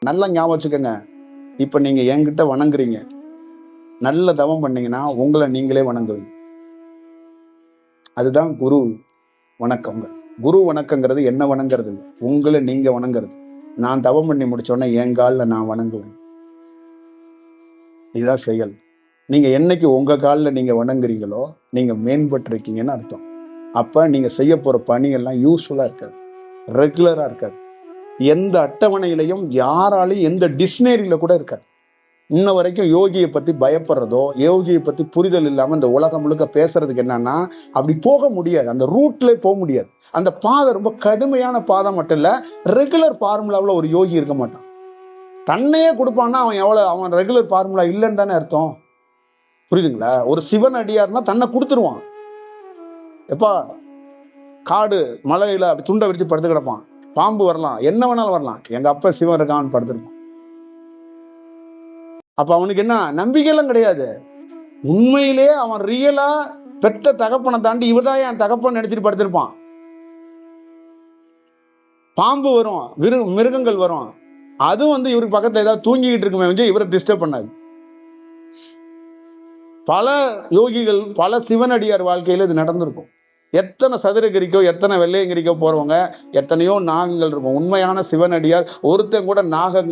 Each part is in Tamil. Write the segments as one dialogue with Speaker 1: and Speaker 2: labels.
Speaker 1: நல்லா ஞாபகம் வச்சுக்கோங்க. இப்ப நீங்க என்கிட்ட வணங்குறீங்க, நல்ல தவம் பண்ணீங்கன்னா உங்களை நீங்களே வணங்குவீங்க. அதுதான் குரு வணக்கங்க. குரு வணக்கங்கிறது என்ன வணங்குறது இல்லை, உங்களை நீங்க வணங்குறது. நான் தவம் பண்ணி முடிச்சோடனே என் காலில் நான் வணங்குவேன். இதுதான் செயல். நீங்க என்னைக்கு உங்க காலில் நீங்க வணங்குறீங்களோ நீங்க மேம்பட்டு இருக்கீங்கன்னு அர்த்தம். அப்ப நீங்க செய்ய போற பணி எல்லாம் யூஸ்ஃபுல்லா இருக்காது, ரெகுலரா இருக்காது. எந்த அட்டவணையிலையும் யாராலையும் எந்த டிக்ஷனரியில கூட இருக்காது. இன்ன வரைக்கும் யோகியை பத்தி பயப்படுறதோ, யோகியை பத்தி புரிதல் இல்லாம இந்த உலகம் முழுக்க பேசுறதுக்கு என்னன்னா, அப்படி போக முடியாது, அந்த ரூட்ல போக முடியாது. அந்த பாதை ரொம்ப கடுமையான பாதை மட்டும் இல்ல, ரெகுலர் ஃபார்முலாவில் ஒரு யோகி இருக்க மாட்டான். தன்னையே கொடுப்பான்னா அவன் ரெகுலர் ஃபார்முலா இல்லைன்னு தானே அர்த்தம். புரியுதுங்களா? ஒரு சிவன் அடியார்னா தன்னை கொடுத்துருவான். எப்பா காடு மலையில துண்டை விரிச்சு படுத்து கிடப்பான், பாம்பு வரலாம், என்ன வேணாலும் வரலாம், எங்க அப்பா சிவன் இருக்கான்னு படுத்திருப்பான். அப்ப அவனுக்கு என்ன நம்பிக்கை எல்லாம் கிடையாது. உண்மையிலே அவன் ரியலா பெற்ற தகப்பனை தாண்டி இவர்தான் என் தகப்பன் நினைச்சிட்டு படுத்திருப்பான். பாம்பு வரும், மிருகங்கள் வரும், அது இவருக்கு பக்கத்துல ஏதாவது தூங்கிக்கிட்டு இருக்குமே இவரை டிஸ்டர்ப் பண்ணாது. பல யோகிகள் பல சிவனடியார் வாழ்க்கையில இது நடந்திருக்கும். எத்தனை சதுரகிரிக்கோ எத்தனை வெள்ளையங்கிரிக்கோ போறவங்க எத்தனையோ நாகங்கள் இருக்கும். உண்மையான சிவனடியார் ஒருத்தன் கூட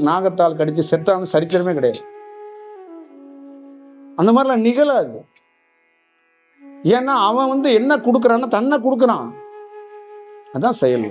Speaker 1: நாகத்தால் கடிச்சு செத்தான சரித்திரமே கிடையாது. அந்த மாதிரிலாம் நிகழாது. ஏன்னா அவன் என்ன கொடுக்கறான்னு தன்னை கொடுக்கறான். அதான் செயல்.